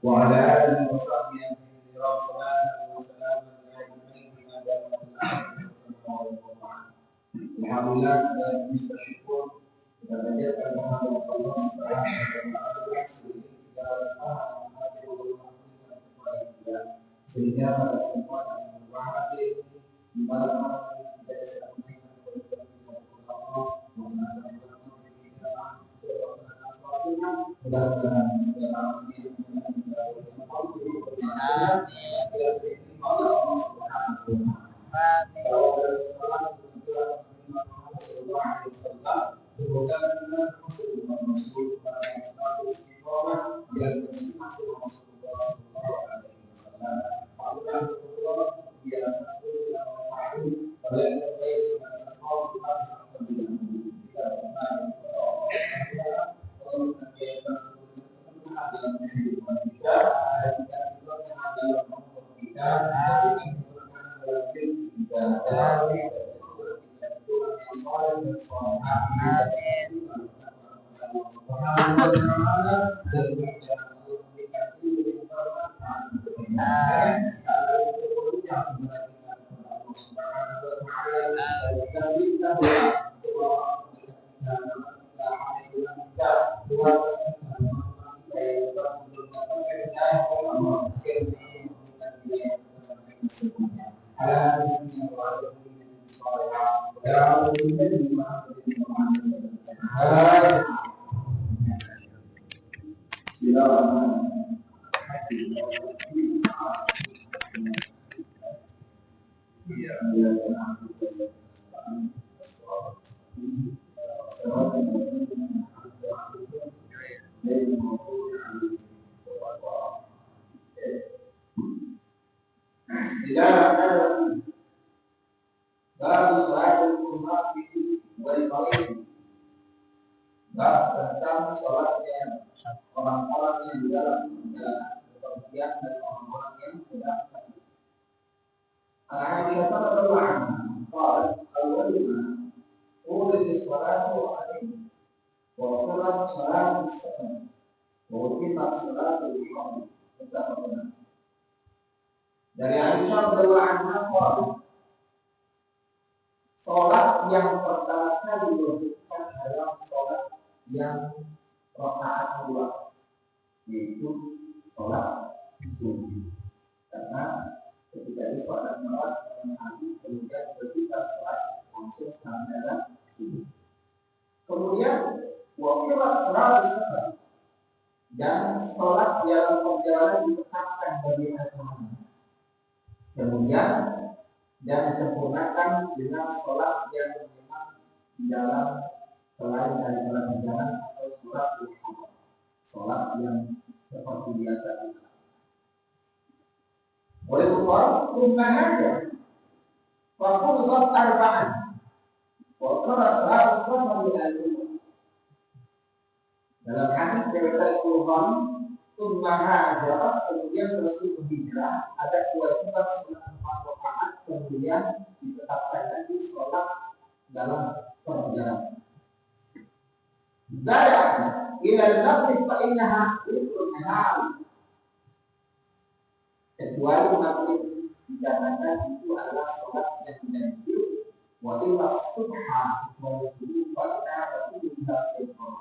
وعلى آله وصحبه الكرام صلاة وسلام دائمين بما دام Alhamdulillah kita bisa syukur kita panjatkan kehadirat Allah Subhanahu wa taala segala kepada kita sehingga pada kesempatan yang berbahagia di malam hari kita bisa memberikan kepada Allah mudah-mudahan segala semoga kita masuk pada status istiqomah dan masuk tentang sholatnya orang-orang yang di dalam perjalanan kepergian dan orang-orang yang sedang sakit. Aisyah radhiyallahu anha qalat awwaluna urida sholatu alaihi wa qalat sholatu as-salam wa uqimat sholatu al-qamar. Dari Aisyah radhiyallahu anha qalat sholat yang pertama kali dilakukan adalah sholat yang rakaat kedua, yaitu sholat subuh. Karena ketika itu sholat sholat kemudian berita sholat langsung adalah subuh. Kemudian wakilat sholat subuh dan sholat dalam perjalanan ditetapkan bagi masyarakat. Kemudian dan disempurnakan dengan sholat yang memang di dalam selain daripada perjalanan atau sholat yang seperti biasa. Oleh Allah, kumahnya fakultat arba'an wakilat sholat subuh dalam hadis dari Quran kumahnya kemudian Rasul berhijrah ada kewajiban sholat 4 rakaat kemudian ditetapkan lagi sholat dalam perjalanan. Zada ila al-maghrib fa innaha rukun nahar. Kecuali maghrib dikatakan itu adalah sholat yang wajib. Wa illa subha wa subuh fa innaha rukun.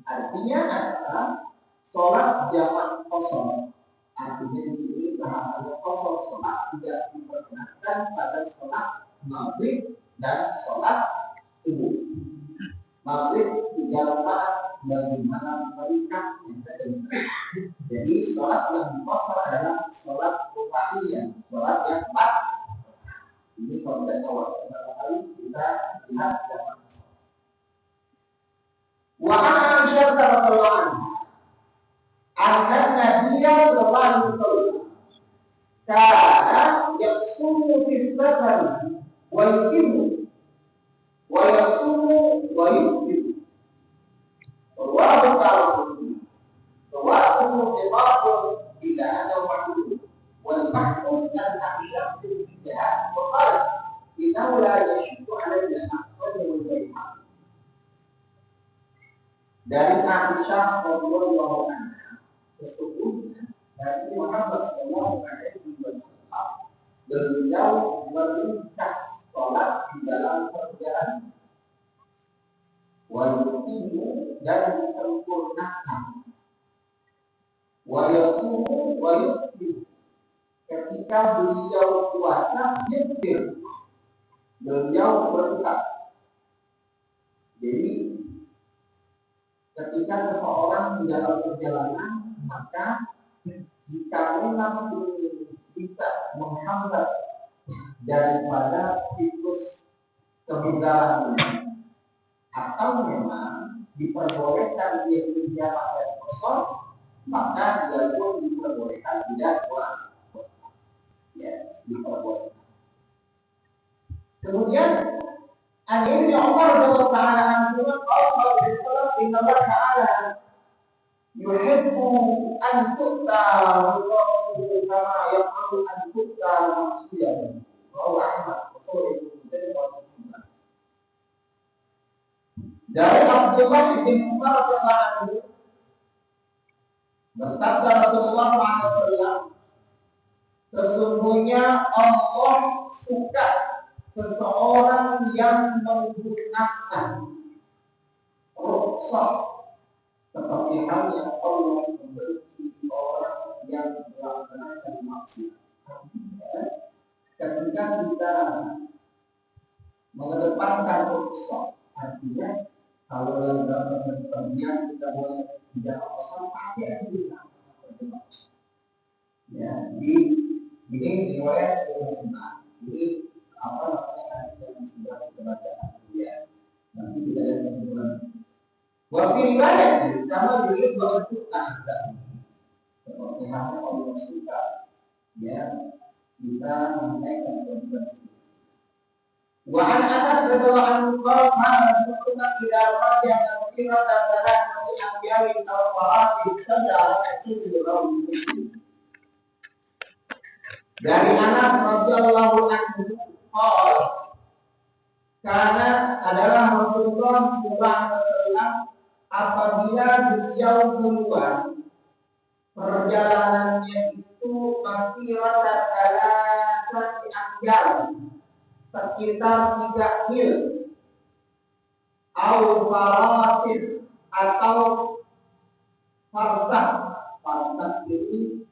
Artinya adalah sholat jamak kosong. Artinya di sini bahasa kosong sholat tidak diperkenankan pada sholat maghrib dan sholat subuh. Maghrib 3 rakaat yang dimana mengikat yang terjadi. Jadi sholat yang dikosor adalah sholat rubaiyah, sholat yang 4. Ini konteks awal. Pertama kali kita lihat zaman. Wa an Aisyah radhiyallahu anha anna Nabiyya sallallahu alaihi wasallam kana yaqsumu fi safari wa yuqimu wa yasumu wa yuqimu wa ta'ala wa yasumu ibadah ila anna wa'du wal mahfuz an ta'lam bil jihad wa qala innahu la yashku alayya aqwal bayha. Dari Aisyah radhiyallahu anha, sesungguhnya Nabi Muhammad sallallahu alaihi wasallam beliau meringkas sholat di dalam perjalanan, wa yuqimu dan disempurnakan, wa yasumu wa yuqimu. Ketika beliau puasa, nyetir, beliau berbuka. Jadi ketika seseorang di dalam perjalanan, maka jika memang ingin bisa menghambat daripada siklus kebidaran ini, atau memang diperbolehkan dia tidak pakai kosor, maka dia pun diperbolehkan tidak puasa. Ya, diperbolehkan. Kemudian Akhirnya Umar radhiyallahu ta'ala anhu qala inna Allah ta'ala yuhibbu an tu'ta rasuluhu kama yaqulu an tu'ta maksiyah. Rawi Ahmad dari Abdullah bin Umar radhiyallahu anhu berkata Rasulullah SAW, sesungguhnya Allah suka seseorang yang menggunakan rukhsah seperti halnya Allah membenci orang yang melaksanakan maksiat. Ketika kita mengedepankan rukhsah, artinya kalau yang dalam bagian kita boleh tidak kosong, pakai kita. Ya, di ini riwayat Muslim. Ini apa namanya yang sudah kebaca ya, nanti tidak ada kesimpulan. Wakil riwayat sama juga menentukan seperti halnya Allah suka ya kita menaikkan kesimpulan. Wa an Anas radhiyallahu anhu qala ma rasulullah ila raja kira tadara min anbiya'i al-farati sadara kecil dari Anas radhiyallahu anhu karena adalah Rasulullah SAW apabila beliau keluar perjalanannya itu masih rata-rata diambil sekitar 3 mil atau farsah. Farsah ini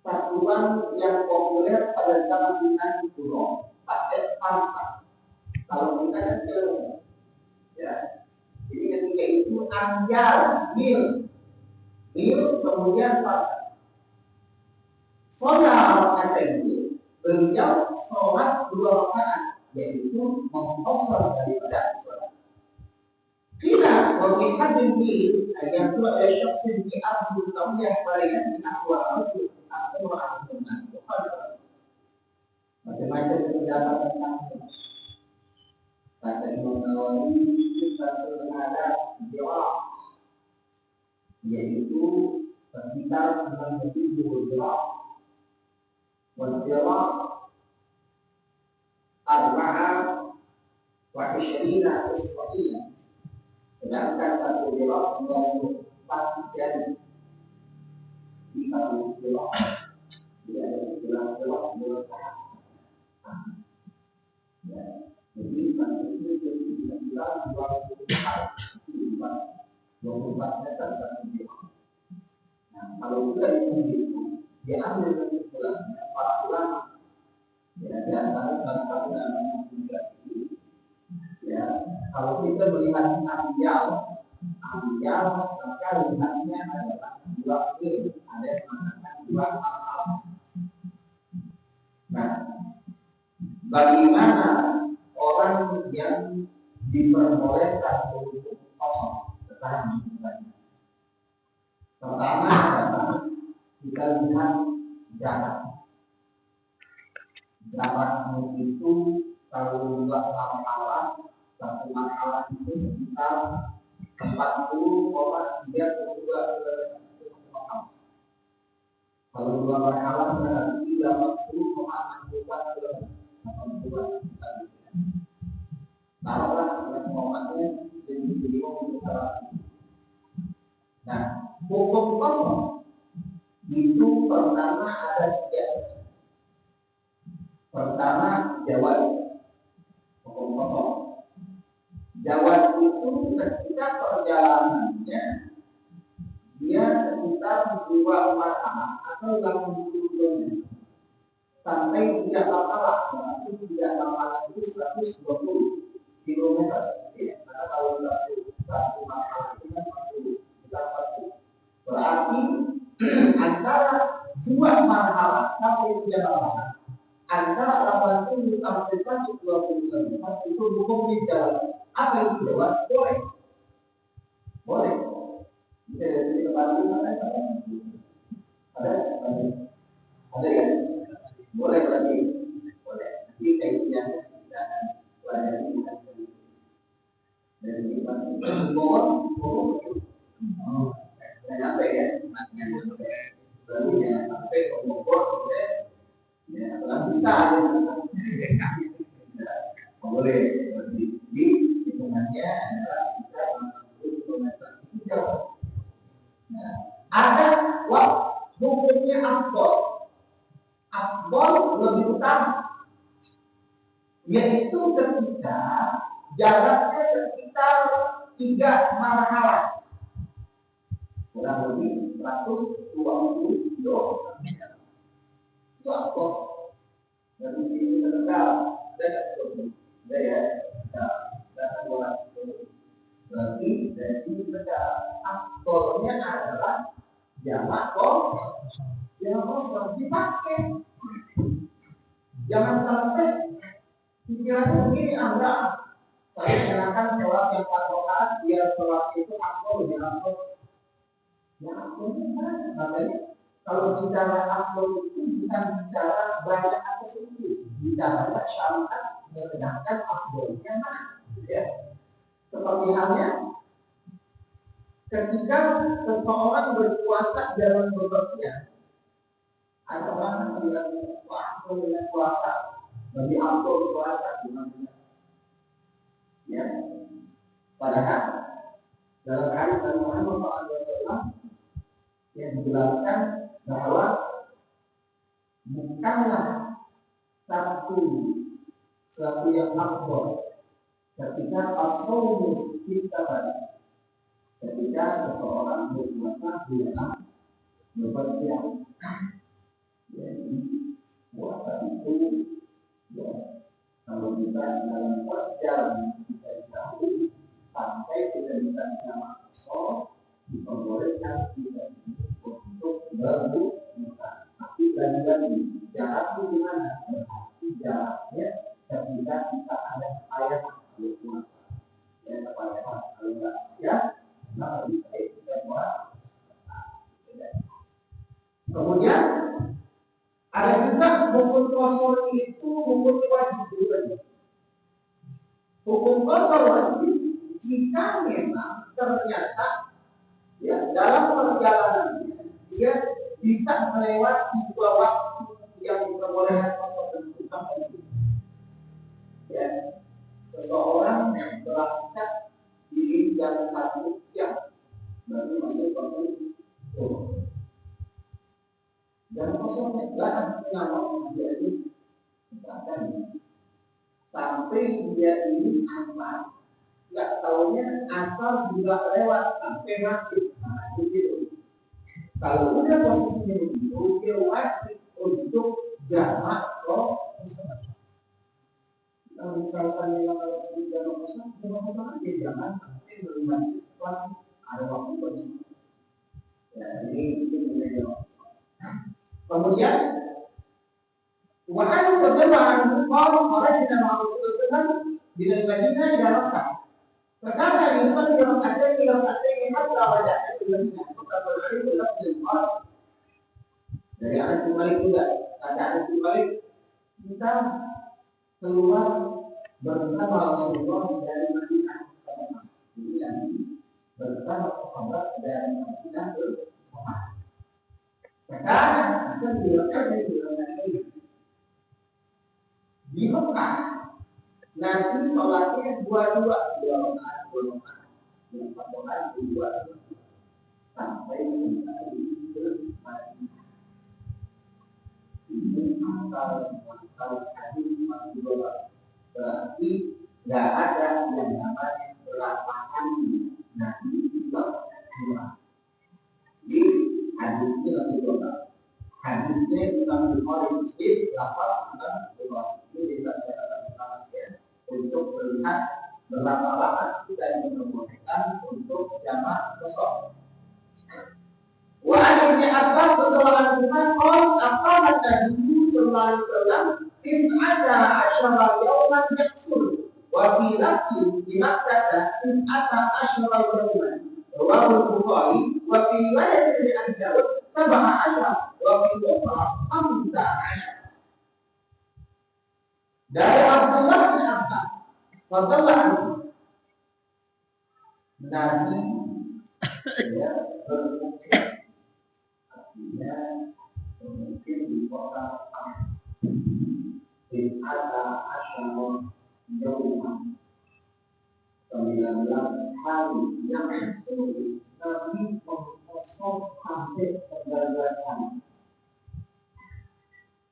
satuan yang populer pada zaman Yunani kuno, pakai farsah. Kalau kita kan kilo, ya. Jadi ketika itu amyal, mil, kemudian farsah. Sholat kata ini, beliau sholat 2 rakaat, yaitu mengkosor daripada sholat. Kila wabihat binti ayat itu ada syaksin di abu yang baiknya di akwa itu atau abu macam-macam pendapat tentang kata Imam Nawawi itu satu ada jawab yaitu sekitar 97 jawab wajawab arba'a wa isyrina isyrina. Sedangkan satu jawab 24 jari di satu jawab dia ada jawab ya, jadi satu itu bisa bilang 24 meter satu jawab. Nah kalau sudah itu diambil kesimpulannya para ulama ya dan antara ya kalau kita melihat amyal maka lihatnya adalah 2 mil, ada Bagaimana orang yang diperbolehkan untuk kosong sekarang ini? Pertama adalah kita lihat jarak. Jaraknya itu kalau dua marhalah, satu marhalah itu sekitar 40,32 km. Kalau dua marhalah berarti 80,64 km. Taruhlah momennya jadi untuk nah, hukum kosong itu pertama ada tiga. Pertama, jawab. Hukum kosong. Jawab itu ketika perjalanannya dia sekitar 2 marhalah atau 80 km sampai 3 marhalah, berarti 3 marhalah itu 120 km. Ya, karena kalau satu marhalah itu kan 40. Berarti antara 2 marhalah sampai 3 marhalah, antara 80 sampai 120 km itu hukum jalan. Apa itu jawab? Boleh. Boleh. Jadi ada ya? Boleh berarti. Boleh. Jadi kayaknya jangan pelajari dari Bogor. Sampai ya, berarti ya sampai Bogor boleh. Ya, bisa aja. Boleh. Jadi hitungannya adalah kita 60 km jauh. Nah, ada hukumnya afdol. Afdol lebih utama, yaitu ketika jaraknya sekitar 3 marhalah, kurang lebih 120 km. Itu afdol. Dari sini ke Tegal, ada ya, berarti dari sini ke Tegal, afdolnya adalah jamak kosong. Jamak kosong dipakai. Jangan sampai pikirannya begini, Anda saya nyalakan sholat yang 4 rakaat biar sholat itu afdol ya afdol. Ya afdol makanya kalau bicara afdol itu bukan bicara banyak atau sedikit, bicara syariat menegakkan afdolnya mana, ya. Seperti halnya ketika seseorang berpuasa dalam bepergian, ada orang yang dengan puasa lebih afdol puasa gimana? Ya, padahal dalam hadis dari Muhammad SAW yang dijelaskan bahwa bukanlah satu yang afdol ketika as-shaumu kita ketika seseorang berpuasa di dalam bepergian. Jadi puasa itu ya, kalau kita dalam perjalanan kita jauh sampai kita bisa sama kosong diperbolehkan kita untuk berbuka. Tapi lagi-lagi jaraknya gimana? Berarti jaraknya ketika kita ada ayat kalau puasa, ya kepada kalau enggak ya, maka lebih baik kita buat. Kemudian ada juga hukum kosong itu hukum wajib. Hukum kosong wajib jika memang ternyata ya dalam perjalanannya dia bisa melewati 2 waktu yang diperbolehkan kosong tersebut. Ya, seseorang yang berangkat di jam 1 siang berarti masuk waktu dan kosongnya jangan nyaman menjadi misalkan sampai dia ini aman, nggak taunya asal juga lewat sampai mati. Nah, itu kalau udah posisinya begitu dia wajib untuk jamak kosong. Kalau misalkan yang harus jamak kosong dia jangan sampai melewati waktu ada waktu bersih. Ya, ini menjadi. Kemudian وأن رضي عنه قال خرجنا مع رسول الله صلى الله عليه وسلم من المدينة إلى مكة فكان يصلي ركعتين حتى رجعنا إلى المدينة فقد العلم لفظ القرآن. Dari Anas bin Malik juga, ada Anas bin Malik kita keluar bersama Rasulullah dari Madinah ke Mekah. Jadi yang bersama sahabat dari Madinah ke Mekah. Sekarang kita dilakukan di Mekah. Nanti sholatnya dua rakaat, yang pertama dua sampai kembali ke Madinah. Ini asal hadis Rasulullah. Berarti nggak ada yang namanya berlapangan Nabi Islam. Jadi hadisnya Rasulullah. Hadisnya Imam Bukhari Muslim dapat Rasulullah. Ini dibacakan untuk melihat berapa lama kita memperbolehkan untuk jamak besok. Wa Ibnu Abbas radhiyallahu anhu qala aqama Nabi sallallahu alaihi wasallam tis'ata asyara yawman yaksur wa fi lafzi di Makkah tis'ata asyara yawman rawahu Bukhari wa fi riwayat Ibnu Abi Dawud sab'a asyara wa fi ukhra 15 asyara. Dari Abdullah bin Abbas radhiyallahu anhu Nabi bermukmin mungkin di kota di ada asyara jauhan 19 hari yang sulit Nabi mengkosong hampir 19 hari.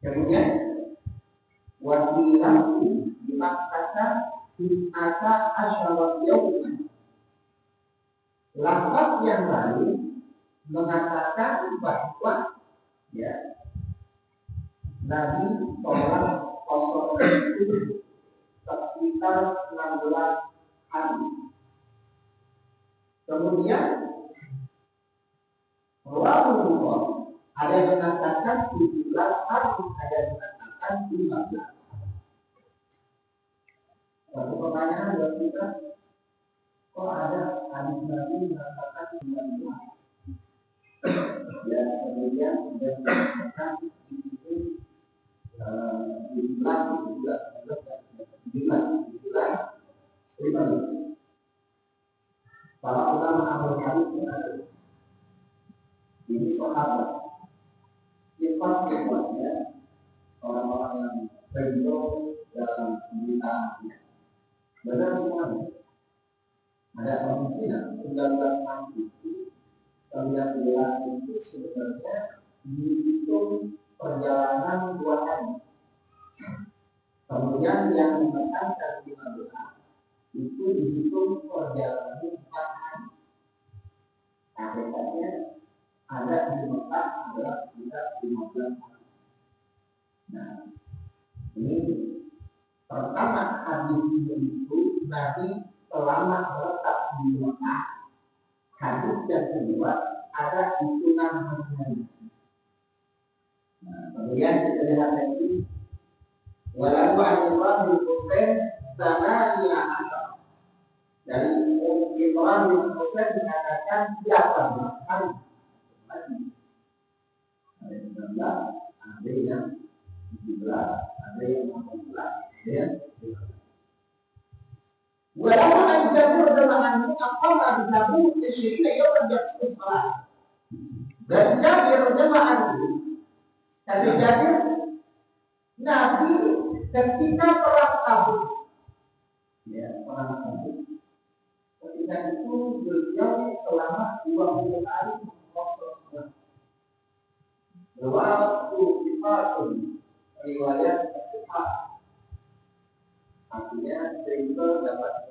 Kemudian wakilahu di Makkah di ada asyara jauhan. Lafaz yang lain mengatakan bahwa Nabi sholat kosong itu sekitar 16 hari. Kemudian ada yang mengatakan 17 hari, ada yang mengatakan 15 hari. Satu pertanyaan buat kita, kok ada hadis Nabi mengatakan 19 hari? Ya, kemudian dia mengatakan di situ 17 para ulama ahli hadis mengatakan ini sahabat sifat ya orang-orang yang ridho dalam pemberitaan. Benar semuanya. Ada kemungkinan 19 tahun itu 19 itu sebenarnya dihitung perjalanan 2 hari. Kemudian yang menekankan 15 itu dihitung perjalanan 4 hari. Akhirnya ada di Mekah adalah sekitar 15 hari. Nah, ini pertama hadis itu Nabi selama menetap di Mekah. Hadis yang kedua ada hitungan hari. Nah, kemudian kita lihat lagi walau Imran bin Husain sanadiyah asar. Dari Imran bin Husain mengatakan 8 hari. Ada yang 19, ada yang 17, ada yang 18, ada yang 19. Walau Jabir radhiyallahu anhu aqama bi Tabuk 20 yawman yaqsul salat. Dan Jabir radhiyallahu anhu kata Jabir Nabi ketika perang Tabuk, perang Tabuk, ketika itu beliau selama 20 hari berpuasa. Waktu dipakai riwayat Al-Fatihah, artinya sehingga dapat.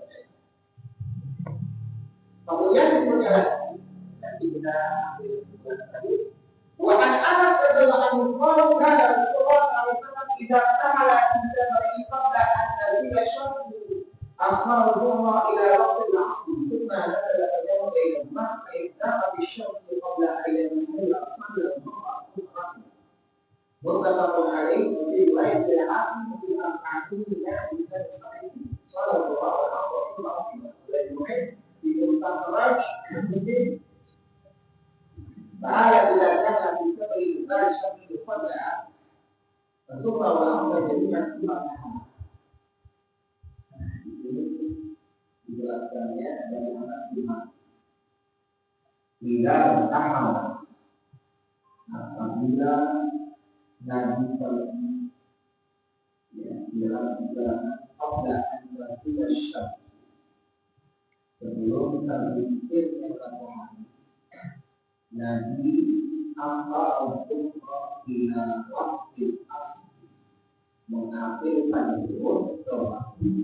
Kemudian nanti kita ambil tadi. Wahai anak adalah anukul kada Rasulullah SAW tidak tahala tidak beriman dan tidak syukur. Akhirnya ila waktu asli. Cuma adalah terjadi dalam masa itu habis syukur pada ayat Rasulullah SAW. Muttafaqun alaih wa fi riwayat al-Hakim fi al-Qadiyah bisa disahihkan. Sallallahu alaihi wasallam di Mustakhraj Muslim. Ta'ala bila kana fi sabri al syamsi fadla Rasulullah wa jadinya Tuhan. Ini dijelaskannya bagaimana iman. Tidak bertahan apabila Nabi Sallallahu dalam qabla an yasila syams sebelum terbit matahari Nabi untuk ila waktu asar mengambil panjang ke waktu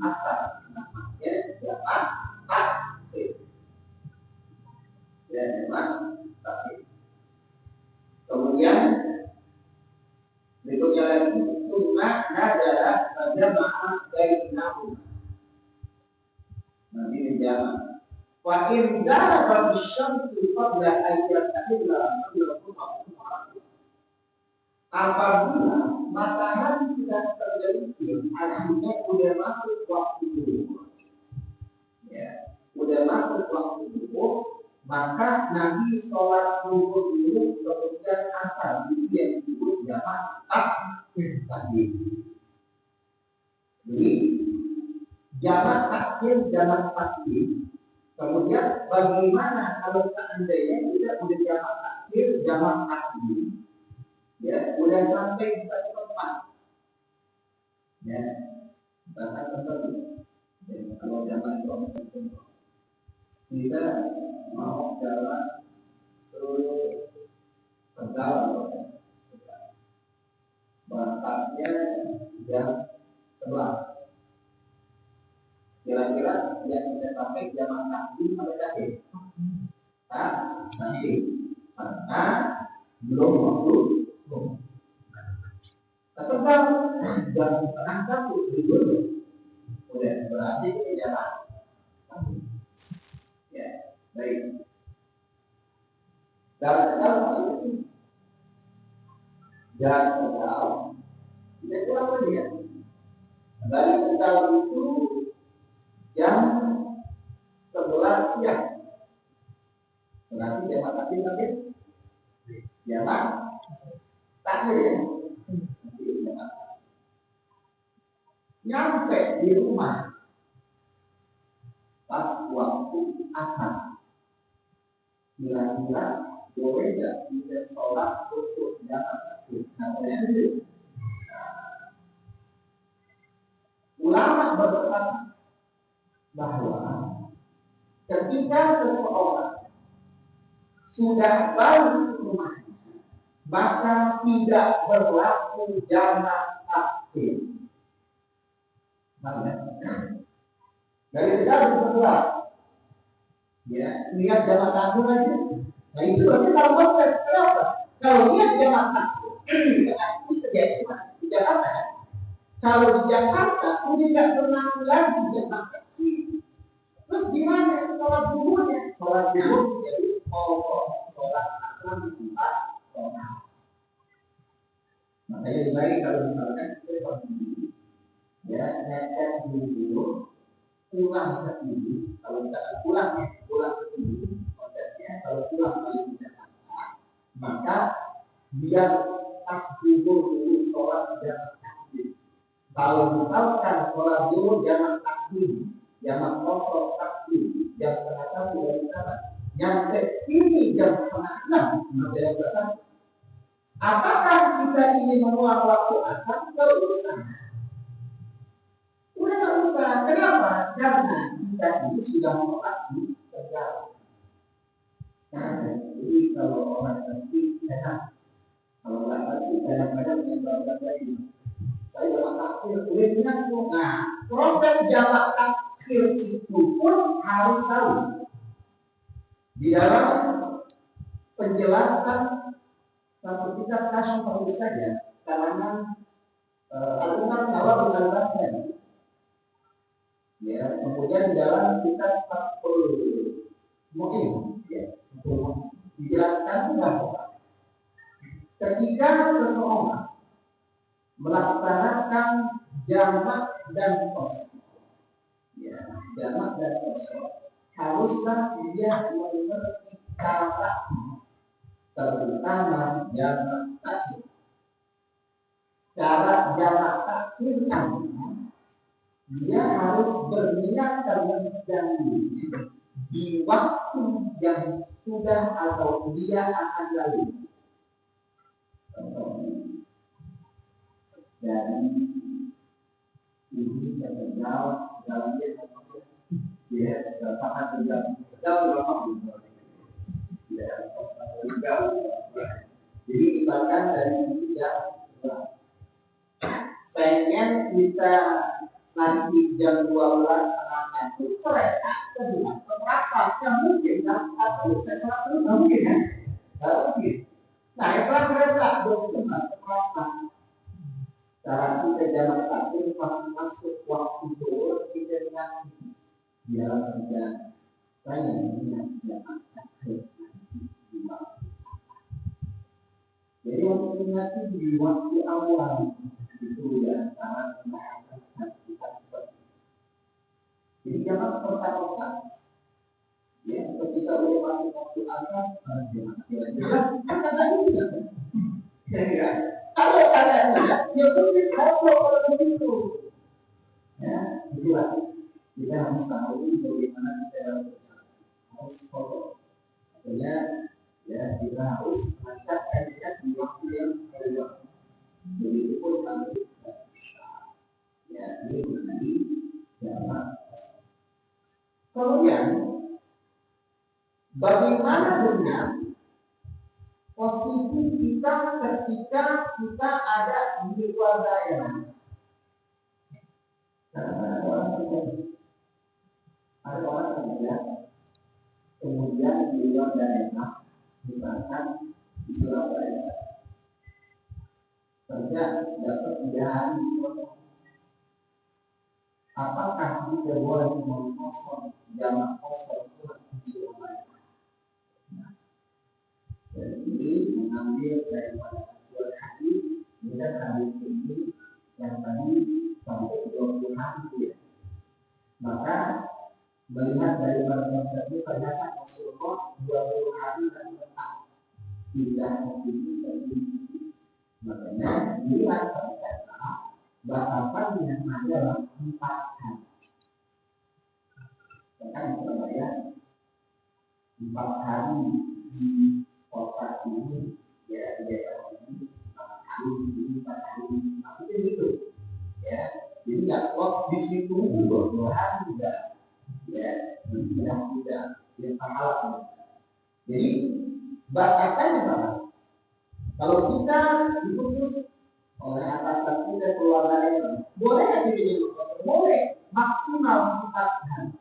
asar namanya jamak takhir ya jamak takhir. Kemudian berikutnya lagi summa adalah jamaah bainahu nanti dijamak wa in daraba bisyamsi qabla ayat tahilla apabila matahari sudah tergelincir artinya sudah masuk waktu zuhur ya sudah masuk waktu zuhur maka Nabi sholat zuhur dulu kemudian asar itu yang disebut jamak takhir tadi. Jadi jamak takhir kemudian bagaimana kalau seandainya kita udah jamak takhir ya udah sampai di satu tempat ya bahkan seperti kalau jamak itu kita mau jalan ke Tegal berangkatnya jam 11 kira-kira yang kita sampai jam nanti sampai tadi nanti karena belum waktu Tegal jam setengah satu udah berarti kita jalan ya baik dan Tegal itu apa dia dari Tegal itu jam 11 siang berarti jamak takhir jamak takhir ya nyampe di rumah pas waktu asar kira-kira boleh tidak bisa sholat untuk jamak takhir namanya dulu ulama berpendapat bahwa ketika seseorang sudah balik ke rumahnya maka tidak berlaku jamak takhir. Dari Tegal bergerak, ya lihat jamak takhir aja. Nah itu berarti kalau konsep kenapa? Kalau lihat jamak takhir, ini terjadi di Jakarta. Kalau di Jakarta, tidak berlaku lagi jamak takhir. Terus gimana sholat zuhurnya? Sholat zuhur jadi sholat asar di tempat sholat. Makanya lebih baik kalau misalkan kita kondisi ya netes dulu pulang ke sini. Kalau misalkan pulang ke sini konsepnya kalau pulang balik ke Jakarta maka biar pas zuhur dulu sholat jamak takhir. Kalau misalkan sholat zuhur jamak takhir jamak kosong takhir jam setengah satu dari sana nyampe ini jam setengah 6 apakah kita ingin mengulang waktu asar? Tidak usah. Udah tidak usah. Kenapa? Karena kita ini sudah mengetahui Tegal. Nah, jadi kalau orang ngerti enak. Kalau nggak ngerti kadang-kadang yang berapa lagi. Saya jamak takhir, udah ingat tuh. Nah, proses jamak takhir itu pun harus tahu. Di dalam penjelasan satu kitab Kasyf baru saja kalangan Al-Imam Nawawi Al-Baghdadi. Ya, kemudian di dalam kitab Fathul Mu'in ya, dijelaskan bahwa ketika seseorang melaksanakan jamak dan qasar. Ya, jamak dan qasar haruslah dia mengerti kata, terutama jamak takhir. Cara jamak takhir dia harus berniat terlebih dahulu di waktu yang sudah atau dia akan lalu. Dari ini terkenal dalam dia sangat berapa jadi bahkan dari ini pengen kita nanti jam 12 itu kereta kedua berapa yang mungkin atau sesuatu mungkin kan nggak mungkin. Nah itu kereta berapa cara kita jalan kaki pas masuk waktu zuhur kita dengan jalan kerja saya dengan jalan kaki. Jadi harus ingat di waktu awal itu ya antara pembahasan kita seperti itu. Jadi jangan pertama ya ketika udah masuk waktu asar jangan kira-kira akan lagi tidak ya kalau kalian lihat ya mungkin kalau begitu ya itulah kita harus tahu bagaimana kita harus follow artinya ya kita harus menetapkan di waktu yang kedua. Begitu pun kami ya ini mengenai jamak. Kemudian bagaimana dengan posisi kita ketika kita ada di luar daerah? Ada orang kemudian di luar daerah, misalkan di Surabaya, kerja dapat 3 hari di kota. Apakah kita boleh mengkosong jamak kosong di Surabaya? Dan ini mengambil daripada aturan hadis dan hadis ini yang tadi sampai 20 hari ya. Maka melihat dari bagian tadi ternyata Rasulullah 20 hari dan tetap tidak memiliki. Makanya dilihat ternyata batasannya adalah 4 hari. Bahkan di Surabaya 4 hari di kota ini ya di daerah ini 4 hari maksudnya gitu ya. Jadi nggak kok di situ 20 hari juga ya tidak yang salah. Jadi batasannya apa? Kalau kita diputus oleh atasan kita keluarga itu boleh aja boleh maksimal 4 hari.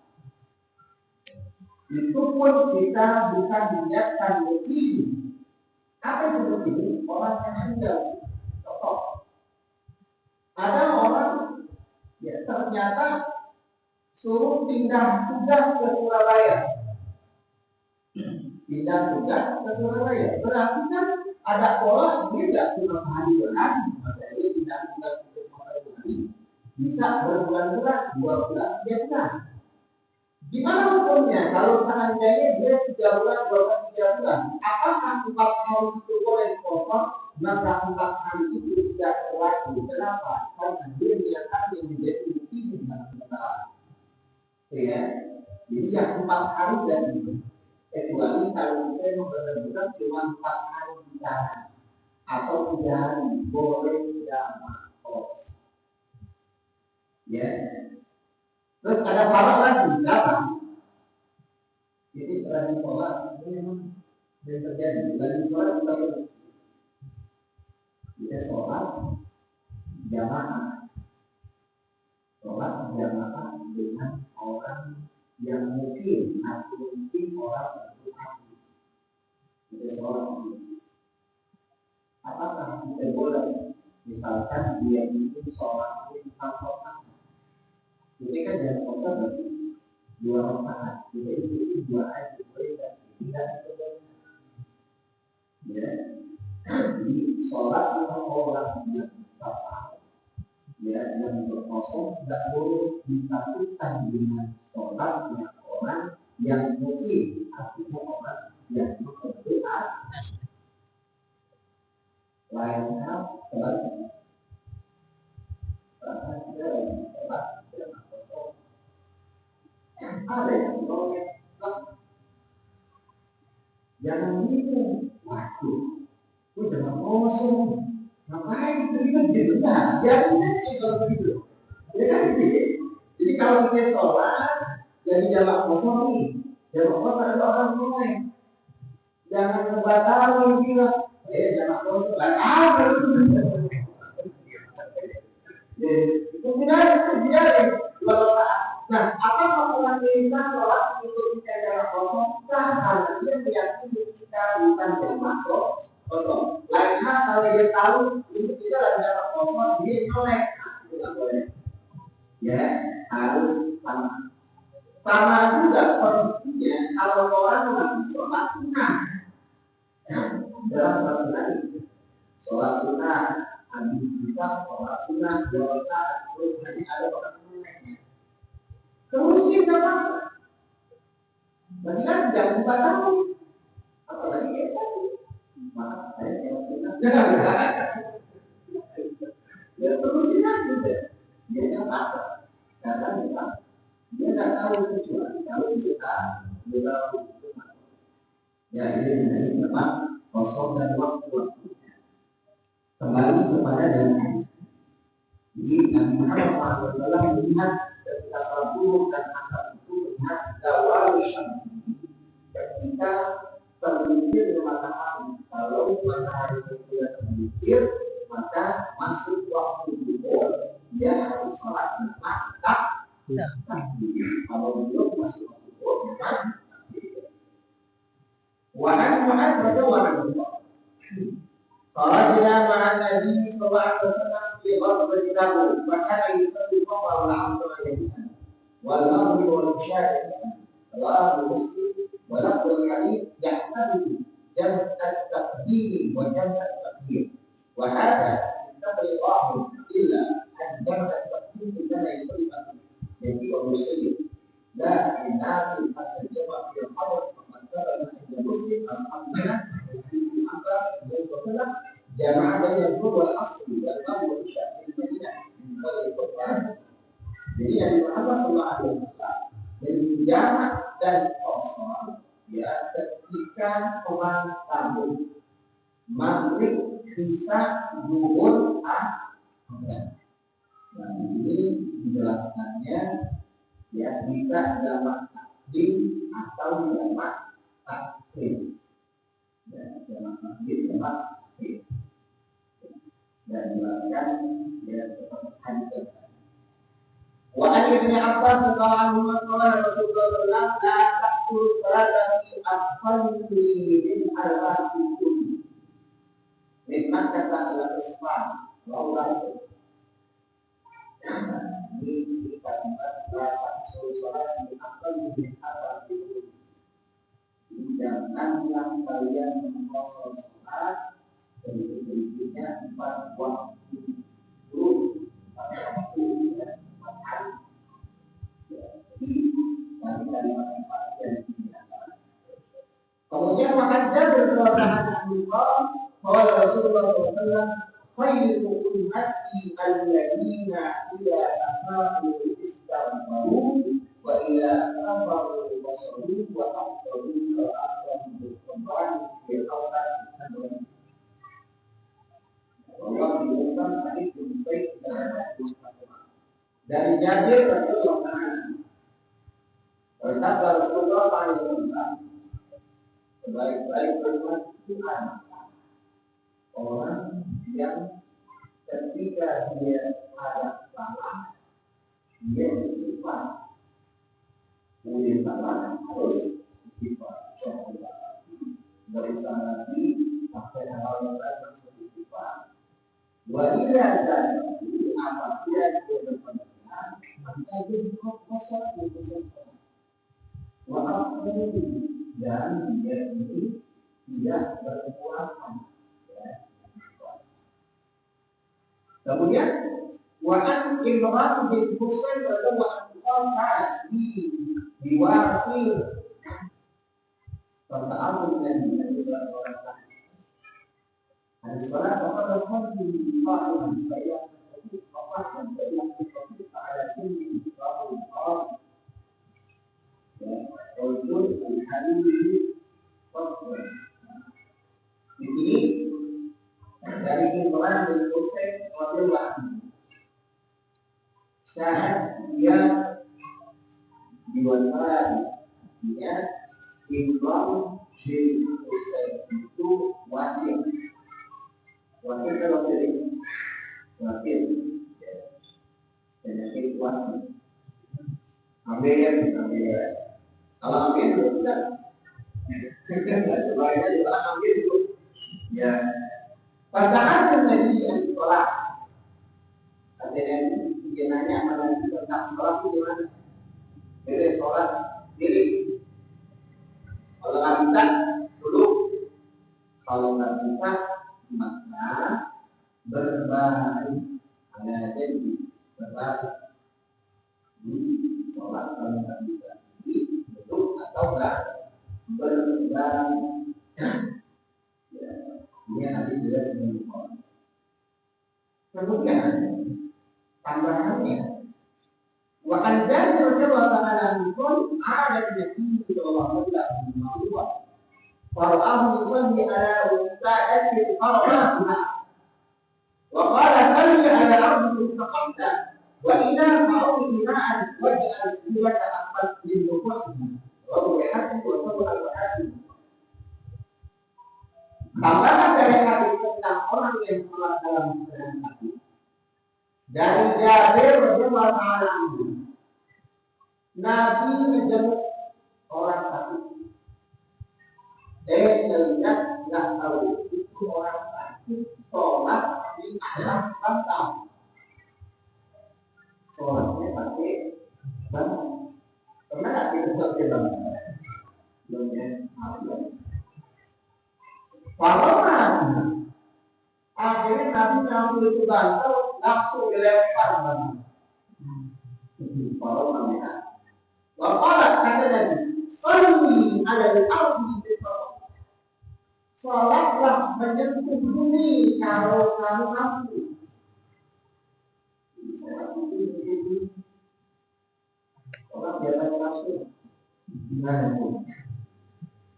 Itu pun kita bukan dilihatkan begini. Apa itu begini? Orang yang tinggal. Contoh, ada orang ya ternyata suruh pindah tugas ke Surabaya. Pindah tugas ke Surabaya. Berarti kan ada pola dia tidak cuma hari berhari. Maksudnya pindah tugas ke Surabaya bisa berbulan-bulan, 2 bulan, 3 bulan. Gimana hukumnya kalau seandainya dia 3 bulan, 3 bulan? Apakah 4 hari itu boleh kosong? Maka 4 hari itu tidak berlaku. Kenapa? Karena dia menyatakan yang menjadi bukti dalam kesalahan. Ya, jadi yang 4 hari dan kecuali kalau kita benar-benar cuma 4 hari bicara atau 3 hari boleh jamak kosong. Ya. Terus ada syarat lagi, apa? Jadi setelah sholat ini memang yang terjadi. Lagi sholat kita harus kita sholat jamaah, sholat jamaah dengan orang yang mungkin atau mungkin orang yang kita sholat ini. Apakah kita boleh misalkan dia itu sholat di kantor? Ini kan jangan kosong berarti 2 rakaat. Kita ikuti 2 ayat berbeda. Tidak berbeda. Ya, di sholat dengan orang yang ya, yang kosong tidak boleh disatukan dengan sholatnya orang yang mungkin, artinya orang yang berdoa. Lain hal sebaliknya, karena kita lagi sholat yang kosong, ada yang boleh jangan bingung, waduh, lu jangan kosong, ngapain itu gitu, nah, jadi kalau begitu. Ya kan gitu ya. Jadi kalau kita sholat jadi jamak kosong nih, jamak kosong ada orang mulai. Jangan membatalkan juga. Jamak kosong batal. Mungkin aja itu biarin. Nah, apa masalah kita sholat itu kita jamak kosong? Karena dia meyakini kita bukan jamak kosong. Lainnya kalau dia tahu ini kita lagi jamak kosong, dia nolak. Itu nggak boleh. Ya, harus sama juga kondisinya kalau orang lagi sholat sunnah dalam sholat sunnah habis kita sholat sunnah dua rakaat terus nanti ada orang menolaknya terus kita apa? Berarti kan tidak buka tahu apalagi dia tadi maka saya sholat sunnah ya terus kita dia nggak apa karena memang dia nggak tahu kecuali kalau kita ya ini memang kosong dan waktu kembali kepada dalil. Jadi Nabi Muhammad SAW melihat ketika sholat zuhur dan asar itu melihat zawal syams ketika tergelincir matahari. Kalau matahari itu sudah tergelincir maka masuk waktu zuhur dia harus sholat lima rakaat. Kalau belum masuk waktu zuhur memang Wahan berarti wahan kalau tidak makan Nabi Sallallahu Alaihi Wasallam di bawah beritahu bahkan ini satu kawal langsung ada di sana. Walau di luar syariat, walau muslim, walau berkali yakni dan takdir, wajan takdir. Wahada kita beritahu illa dan takdir kita yang beritahu. Jadi orang muslim, dah inafi pada jawab yang awal antara muslim alhamdulillah. Jamaah dari yang kedua asli dan kamu bisa dari Quran. Jadi yang Muhammad Sallallahu Alaihi Wasallam dari jamaah dan kosong ya ketika orang tamu maghrib bisa zuhur Nah ini dijelaskannya ya bisa jamak takdim atau jamak takhir. Ya, jamak takdim jamak takhir. Dan dilakukan ya seperti hadis. Wa an ibn Abbas radhiyallahu anhu qala Rasulullah sallallahu alaihi wasallam la taqul salatan fi afdali min arba'atin min Makkah ila Islam wa ulama ini kita taqul salatan fi afdali min arba'atin janganlah kalian mengkosong salat dari berikutnya 4 waktu itu pada waktu ya 4 hari jadi dari tempat dan kemudian makan Jabir radhiyallahu bahwa Rasulullah SAW khairu ummati alladziina idza aqamu istaghfaru wa idza kafaru wasalu wa aqbalu al-aqram bil-qur'an bil-awsat Allah diulang tadi Said dari Jabir radhiyallahu anhu berkata Rasulullah SAW sebaik-baik umat itu orang yang ketika dia ada salah dia istighfar kemudian salah harus istighfar dari sana lagi sampai hal yang lain istighfar wajibnya dan apabila dia berpengaruh maka dia kosong maaf dan dia ini tidak berkekuatan. Kemudian وأن امرأة بالحسن فهو أنقاض بواقي فالتعرض النبي صلى الله عليه وسلم عن الصلاة وقد صلي قائما فإذا تستطيع فقط فإذا تستطيع على كل إنقاذ الأرض والجزء الحديث فصل ini dari Imran bin Husain radhiyallahu anhu. Saat dia diwariskan, dia Imran bin Husain itu wakil kalau jadi wakil, jadi wakil. Ambil. Kalau ambil itu tidak. Selain dari ambil itu, ya. Padahal Nabi yang sholat, artinya dia nanya mana tentang sholat itu gimana? Jadi sholat diri. Kalau nggak bisa dulu, kalau nggak bisa maka berbalik. Ada jadi berbalik di sholat kalau nggak bisa di duduk atau nggak berbalik. Ini nanti juga menunjukkan. Kemudian tambahannya, wa anjani radhiyallahu ta'ala anhu ada Nabi sallallahu alaihi wasallam fara'ahu yusalli ala ustadati al-qara'ah wa qala salli ala ardi istaqamta wa ila ma'u ina'an waj'al qiblata aqbal lil ruku'i wa ru'yati wa sab'a al-hadith. Tambahan dari hadis tentang orang yang sholat dalam keadaan sakit. Dari Jabir radhiyallahu ta'ala anhu, Nabi menjenguk orang sakit. Melihat nggak tahu itu orang sakit sholat di atas bantal. Sholatnya pakai bantal. Pernah nggak kita pakai bantal? Belum ya. Akhirnya Nabi ngambil itu bantal langsung dilempar bantal. Waqalat kata Nabi, "Sholli 'ala al-ardi bi-salat." Salatlah menyentuh bumi kalau kamu mampu. Orang biasa langsung gimana pun.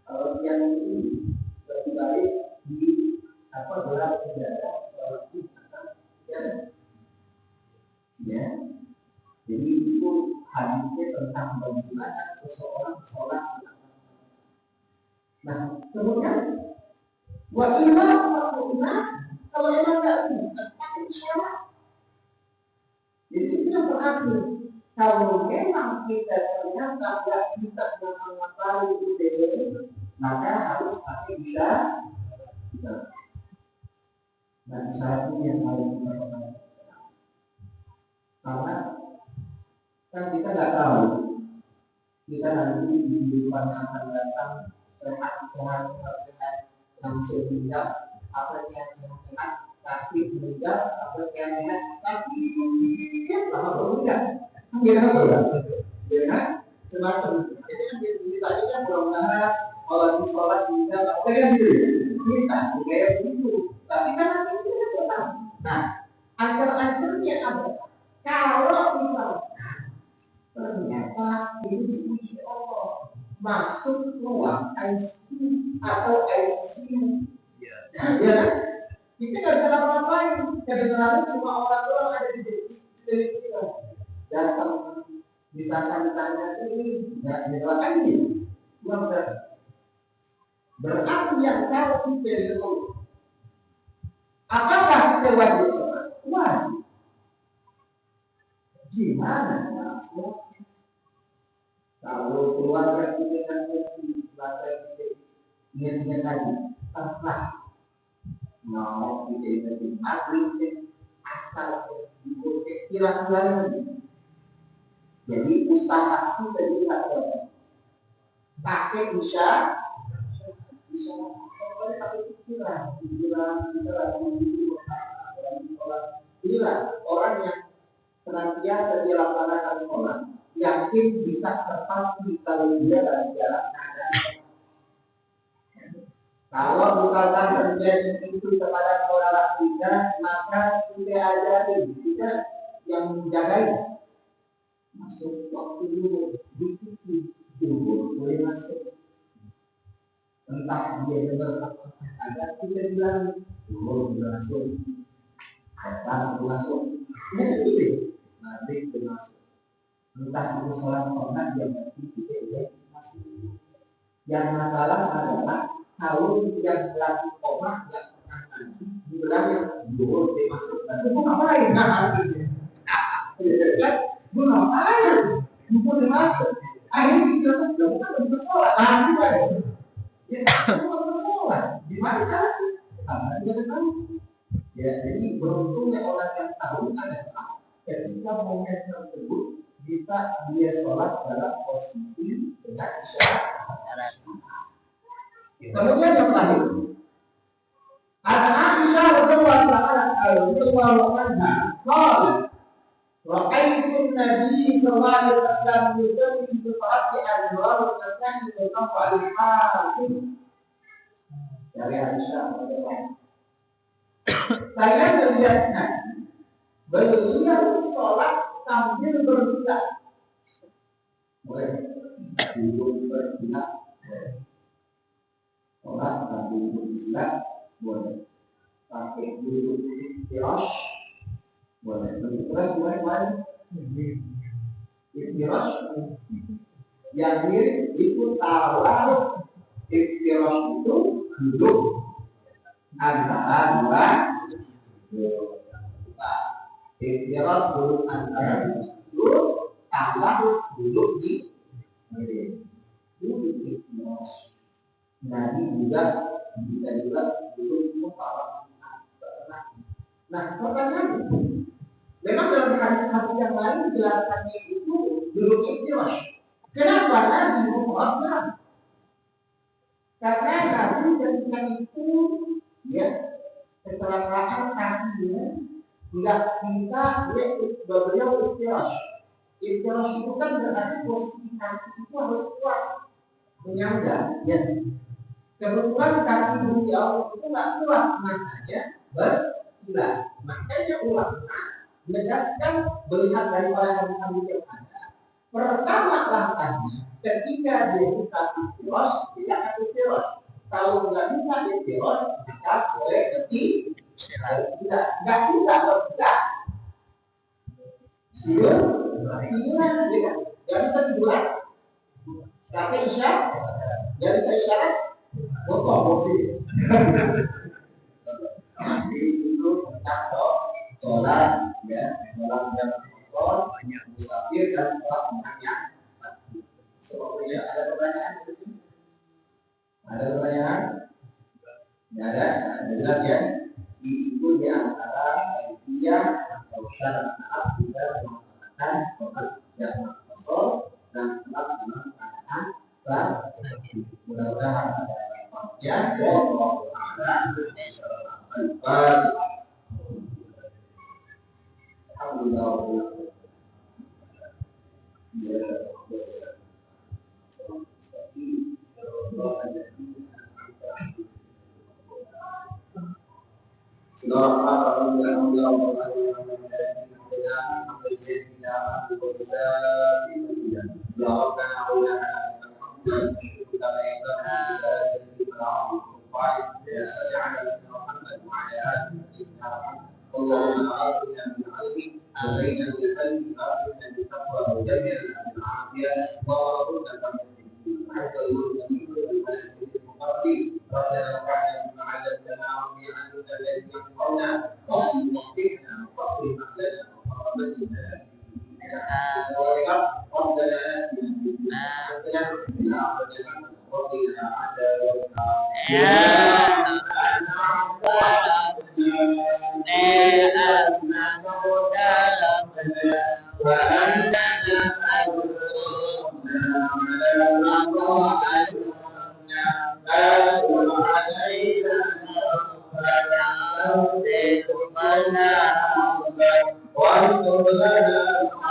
Kalau yang ini lebih baik di gelar penjara sholat di atas jalan. Ya, jadi itu hadisnya tentang bagaimana seseorang sholat di atas jalan. Nah, kemudian wa imam kalau emang nggak bisa pakai sholat. Jadi itu yang berarti kalau memang kita ternyata nggak bisa mengapa itu deh, maka harus pakai bisa. Dan syaratnya yang harus kita lakukan. Karena kan kita nggak tahu kita nanti di kehidupan yang akan datang sehat yang sehingga apa yang sehat tapi meninggal apa yang sehat tapi lama meninggal kan dia apa ya? Dia kan semacam jadi kan tadi kan mudah-mudahan kalau di sholat bisa apa kan gitu ya? Kita kayak begitu. Tapi kan nanti kita tidak tahu. Nah, akhir-akhirnya ada. Kalau misalnya ternyata ini diuji Allah masuk ruang ICU atau ICU, ya, kita nggak bisa apa-apain. Kedengarannya cuma orang ada di sekeliling kita. Datang, misalkan ditanya ini, nggak dilakukan ini, berarti yang tahu kita itu. Apakah kita wajib sholat? Wajib. Gimana? Kalau keluarga kita kan keluarga kita ingat-ingat lagi, pernah mau kita ingat maghrib asal kira-kira lagi. Jadi usaha kita dilihat pakai isya pikiran kita lagi sholat. Inilah orang yang senantiasa dia laksanakan sholat, yakin bisa terpasti kalau dia dalam jalan keadaan. Kalau misalkan terjadi itu kepada saudara kita, maka kita ajarin kita yang menjagai masuk waktu dulu, dulu boleh masuk. Entah dia dengar apa ada kita bilang dulu masuk, apa masuk, ya gitu. Nanti masuk. Entah itu sholat sholat yang berarti kita masuk. Yang masalah adalah kalau yang lagi koma yang pernah ngaji bilang dulu dimasukkan, itu ngapain? Gue ngapain? Gue dimasuk. Akhirnya kita bukan bisa sholat, nanti kan? Ya, gue bisa sholat. Gimana caranya? Dia tahu. Ya, jadi beruntungnya orang yang tahu adalah ketika momen tersebut bisa dia sholat dalam posisi dengan isyarat. Kemudian yang terakhir, ada Aisyah radhiyallahu anha, qalat, ra'aitu an-nabiy sallallahu alaihi wasallam yusalli fi salati al-dhuhr wa kana yusalli al-hakim. Dari Aisyah radhiyallahu anha, saya melihat Nabi beliau sholat sambil bergerak. Boleh bergerak. Sholat sambil bergerak boleh. Pakai duduk iftirash boleh. Iftirash boleh. Iftirash yang mirip itu taruh. Iftirash itu duduk antara dua. Iftirash duduk antara dua. Taruh duduk di duduk iftirash. Nabi juga bisa duduk muka. Nah, pertanyaan, memang dalam hadis yang lain dijelaskannya itu duduk iftirash. Kenapa Nabi muka? Karena Nabi ketika itu ya kecelakaan kakinya tidak bisa beliau iftirash. Iftirash itu kan berarti posisi kaki itu harus kuat menyangga, ya. Kebetulan kaki beliau itu nggak kuat, makanya bersila. Makanya ulama menegaskan melihat dari para hadis yang ada. Pertama langkahnya ketika dia bisa iftirash, tidak akan iftirash. Kalau nggak bisa iftirash, maka boleh tidak nggak bisa bergerak. Tiduran, nggak bisa tiduran. Tapi isyarat, jadi saya isyarat, potong sih. Nanti itu tentang sholat, ya, sholat jam sholat, musafir dan sholat menanya. Sepertinya ada pertanyaan di sini? Ada pertanyaan? Tidak ada, jelas ya. Itu di antara dia atau syarat saat kita melaksanakan sholat jam sholat dan sholat dalam keadaan salat. Mudah-mudahan ada manfaatnya. Wallahu a'lam. Alhamdulillah. اللهم اعطنا من علمك علينا بالقلب اعطنا بالتقوى وجملنا بالعافيه وارزقنا من حتى يرزقنا بالملك المقرب ربنا وقعنا بما علمتنا ربي علمك الذي ينفعنا ربي وفقنا وفقه اهلنا وقربتنا ربنا اتنا في الدنيا حسنه وفي الاخره حسنه وقنا عذاب النار.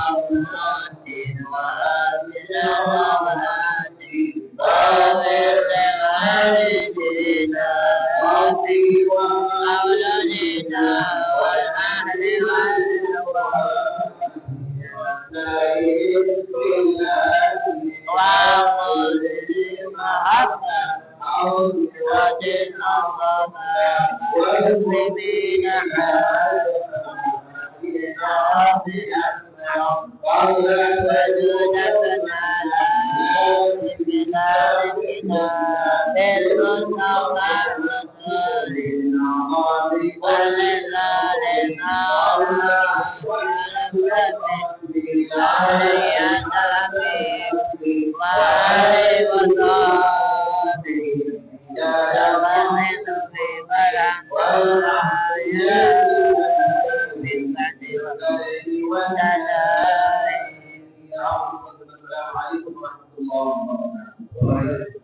Assalamualaikum warahmatullahi wabarakatuh.